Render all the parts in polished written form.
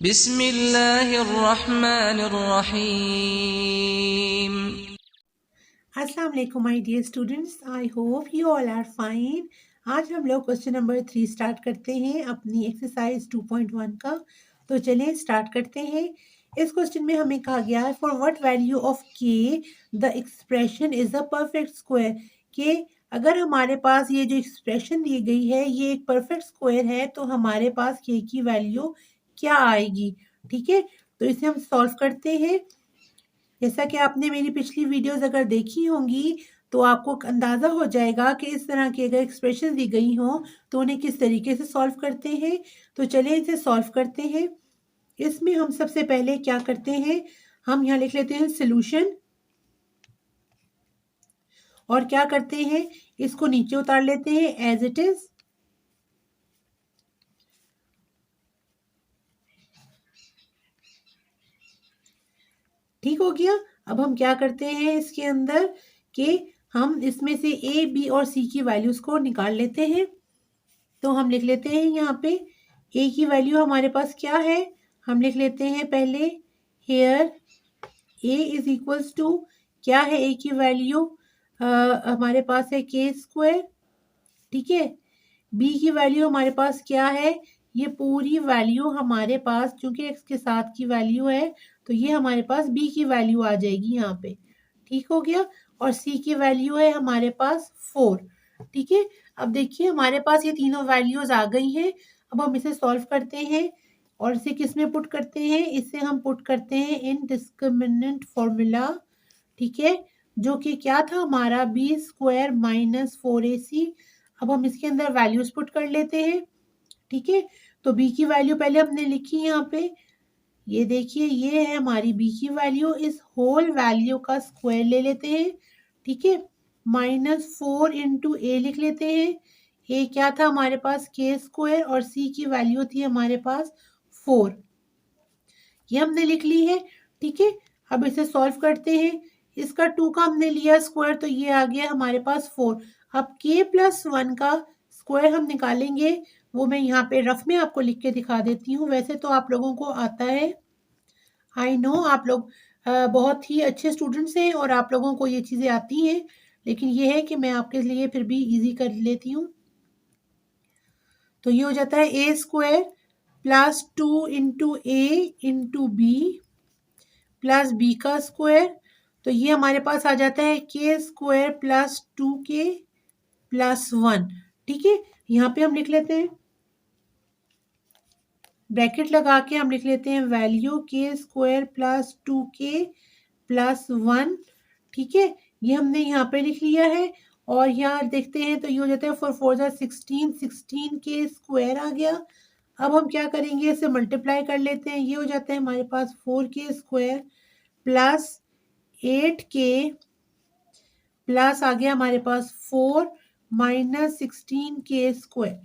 बिस्मिल्लाहिर्रहमानिर्रहीम। अस्सलाम वालेकुम my dear students, I hope you all are fine. आज हम लोग क्वेश्चन नंबर 3 स्टार्ट करते हैं अपनी एक्सरसाइज 2.1 का। तो चलें स्टार्ट करते हैं। इस क्वेश्चन में हमें कहा गया है फॉर व्हाट वैल्यू ऑफ के the expression is a perfect square. के अगर हमारे पास ये जो एक्सप्रेशन दी गई है ये एक परफेक्ट स्क्वायर है तो हमारे पास के की वैल्यू क्या आएगी। ठीक है, तो इसे हम सॉल्व करते हैं। जैसा कि आपने मेरी पिछली वीडियोस अगर देखी होंगी तो आपको अंदाज़ा हो जाएगा कि इस तरह की अगर एक्सप्रेशन दी गई हों तो उन्हें किस तरीके से सॉल्व करते हैं। तो चलिए इसे सॉल्व करते हैं। इसमें हम सबसे पहले क्या करते हैं, हम यहाँ लिख लेते हैं सोल्यूशन और क्या करते हैं, इसको नीचे उतार लेते हैं एज इट इज। ठीक हो गया। अब हम क्या करते हैं इसके अंदर कि हम इसमें से ए बी और सी की वैल्यूज को निकाल लेते हैं। तो हम लिख लेते हैं यहाँ पे ए की वैल्यू हमारे पास क्या है, हम लिख लेते हैं पहले here a is equals to क्या है, ए की वैल्यू हमारे पास है के स्क्वायर। ठीक है, बी की वैल्यू हमारे पास क्या है, ये पूरी वैल्यू हमारे पास चूंकि एक्स के साथ की वैल्यू है तो ये हमारे पास बी की वैल्यू आ जाएगी यहाँ पे। ठीक हो गया। और सी की वैल्यू है हमारे पास 4। ठीक है, अब देखिए हमारे पास ये तीनों वैल्यूज आ गई हैं। अब हम इसे सॉल्व करते हैं और इसे किस में पुट करते हैं, इसे हम पुट करते हैं इन डिस्क्रिमिनेंट फॉर्मूला। ठीक है, जो कि क्या था हमारा बी स्क्वायर माइनस 4ac। अब हम इसके अंदर वैल्यूज पुट कर लेते हैं। ठीक है, तो बी की वैल्यू पहले हमने लिखी यहाँ पे, ये देखिए ये है हमारी बी की वैल्यू। इस होल वैल्यू का स्क्वायर ले लेते हैं। ठीक है, -4 इंटू ए लिख लेते हैं। ए क्या था हमारे पास के स्क्वायर और सी की वैल्यू थी हमारे पास 4, ये हमने लिख ली है। ठीक है, अब इसे सॉल्व करते हैं। इसका 2 का हमने लिया स्क्वायर तो ये आ गया हमारे पास 4। अब के प्लस 1 का स्क्वायर हम निकालेंगे, वो मैं यहाँ पे रफ में आपको लिख के दिखा देती हूँ। वैसे तो आप लोगों को आता है, आई नो आप लोग बहुत ही अच्छे स्टूडेंट्स हैं और आप लोगों को ये चीज़ें आती हैं, लेकिन ये है कि मैं आपके लिए फिर भी इजी कर लेती हूँ। तो ये हो जाता है ए स्क्वायर प्लस 2 इंटू ए इंटू बी प्लस बी का स्क्वायर। तो ये हमारे पास आ जाता है के स्क्वायर प्लस 2k प्लस 1। ठीक है, यहाँ पे हम लिख लेते हैं ब्रैकेट लगा के हम लिख लेते हैं वैल्यू के स्क्वायर प्लस 2k प्लस 1। ठीक है, ये हमने यहाँ पे लिख लिया है। और यहाँ देखते हैं तो ये हो जाता है 4 4 जा 16, 16 के स्क्वायर आ गया। अब हम क्या करेंगे, इसे मल्टीप्लाई कर लेते हैं। ये हो जाता है हमारे पास 4 के स्क्वायर प्लस 8 के प्लस आ गया हमारे पास 4 माइनस 16 के स्क्वायर।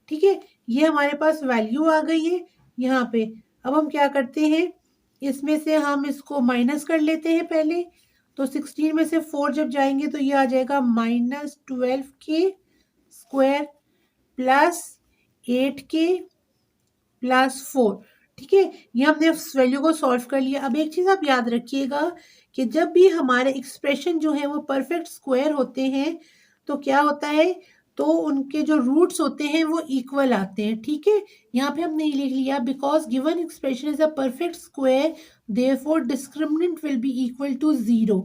ठीक है, ये हमारे पास वैल्यू आ गई है यहाँ पे। अब हम क्या करते हैं, इसमें से हम इसको माइनस कर लेते हैं पहले। तो 16 में से 4 जब जाएंगे तो ये आ जाएगा -12 के स्क्वायर प्लस 8 के प्लस 4। ठीक है, ये हमने उस वैल्यू को सॉल्व कर लिया। अब एक चीज आप याद रखिएगा कि जब भी हमारे एक्सप्रेशन जो है वो परफेक्ट स्क्वायर होते हैं तो क्या होता है, तो उनके जो रूट्स होते हैं वो इक्वल आते हैं। ठीक है, यहाँ पे हमने ये लिख लिया because given expression is a perfect square therefore discriminant will be equal to 0।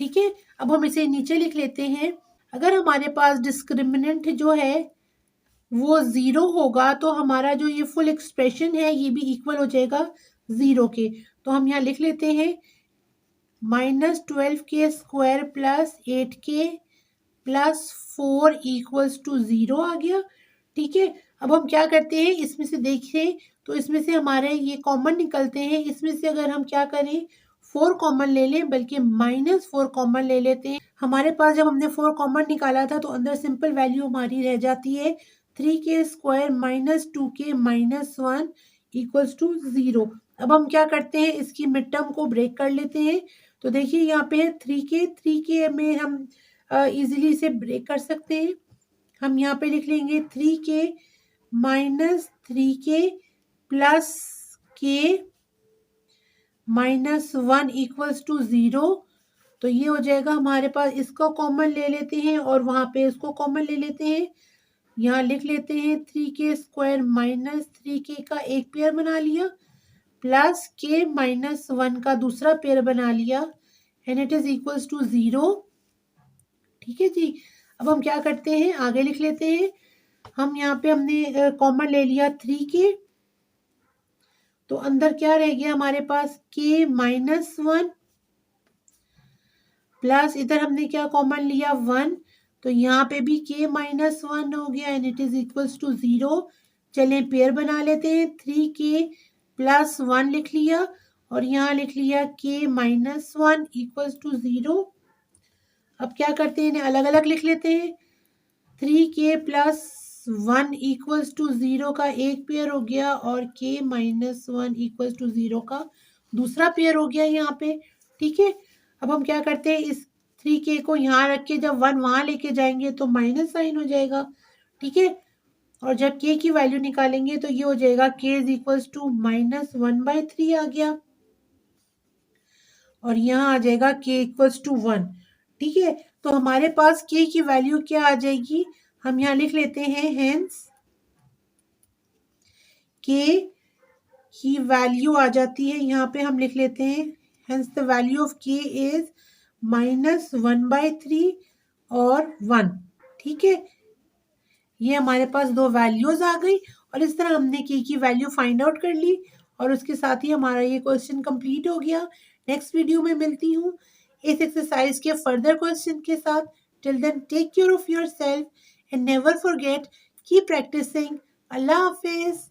ठीक है, अब हम इसे नीचे लिख लेते हैं। अगर हमारे पास डिस्क्रिमिनेंट जो है वो 0 होगा तो हमारा जो ये फुल एक्सप्रेशन है ये भी इक्वल हो जाएगा 0 के। तो हम यहाँ लिख लेते हैं -12 के स्क्वायर प्लस 8 के प्लस 4 इक्वल्स टू 0 आ गया। ठीक है, अब हम क्या करते हैं, इसमें से देखें तो इसमें से हमारे ये कॉमन निकलते हैं। इसमें से अगर हम क्या करें 4 कॉमन ले लें, बल्कि -4 कॉमन ले लेते हैं। हमारे पास जब हमने 4 कॉमन निकाला था तो अंदर सिंपल वैल्यू हमारी रह जाती है 3 के square minus 2k minus 1 equals to 0। अब हम क्या करते हैं, इसकी मिड टर्म को ब्रेक कर लेते हैं। तो देखिए यहाँ पे है 3k में हम इजीली इसे ब्रेक कर सकते हैं। हम यहाँ पे लिख लेंगे 3k माइनस 3k प्लस के -1 इक्वल्स टू 0, तो ये हो जाएगा हमारे पास, इसको कॉमन ले लेते हैं और वहाँ पे इसको कॉमन ले लेते हैं। यहाँ लिख लेते हैं 3k² -3k का एक पेयर बना लिया, प्लस k -1 का दूसरा पेयर बना लिया, and it is equals to 0। ठीक है जी। अब हम क्या करते हैं, आगे लिख लेते हैं। हम यहाँ पे हमने कॉमन ले लिया 3k, तो अंदर क्या रह गया हमारे पास, k -1 प्लस इधर हमने क्या कॉमन लिया 1, तो यहाँ पे भी k -1 हो गया, and it is equals to 0। चलें पेयर बना लेते हैं, 3k + 1 लिख लिया और यहाँ लिख लिया k -1 इक्वल्स टू 0। अब क्या करते हैं, इन्हें अलग अलग लिख लेते हैं। 3k + 1 इक्वल्स टू 0 का एक पेयर हो गया और k -1 इक्वल्स टू 0 का दूसरा पेयर हो गया यहाँ पे। ठीक है। अब हम क्या करते हैं, इस 3k को यहाँ रख के जब 1 वहाँ लेके जाएंगे तो माइनस साइन हो जाएगा। ठीक है। और जब k की वैल्यू निकालेंगे तो ये हो जाएगा k इक्वल्स टू -1/3 आ गया, और यहाँ आ जाएगा k इक्वल्स टू 1। ठीक है। तो हमारे पास k की वैल्यू क्या आ जाएगी, हम यहाँ लिख लेते हैं, हेंस k की वैल्यू आ जाती है, यहाँ पे हम लिख लेते हैं, hence the value of k is -1/3 और 1। ठीक है। ये हमारे पास दो वैल्यूज आ गई और इस तरह हमने k की वैल्यू फाइंड आउट कर ली और उसके साथ ही हमारा ये क्वेश्चन कंप्लीट हो गया। नेक्स्ट वीडियो में मिलती हूँ इस एक्सरसाइज के फर्दर क्वेश्चन के साथ। Till then take care of yourself and never forget, keep practicing. अल्लाह हाफिज।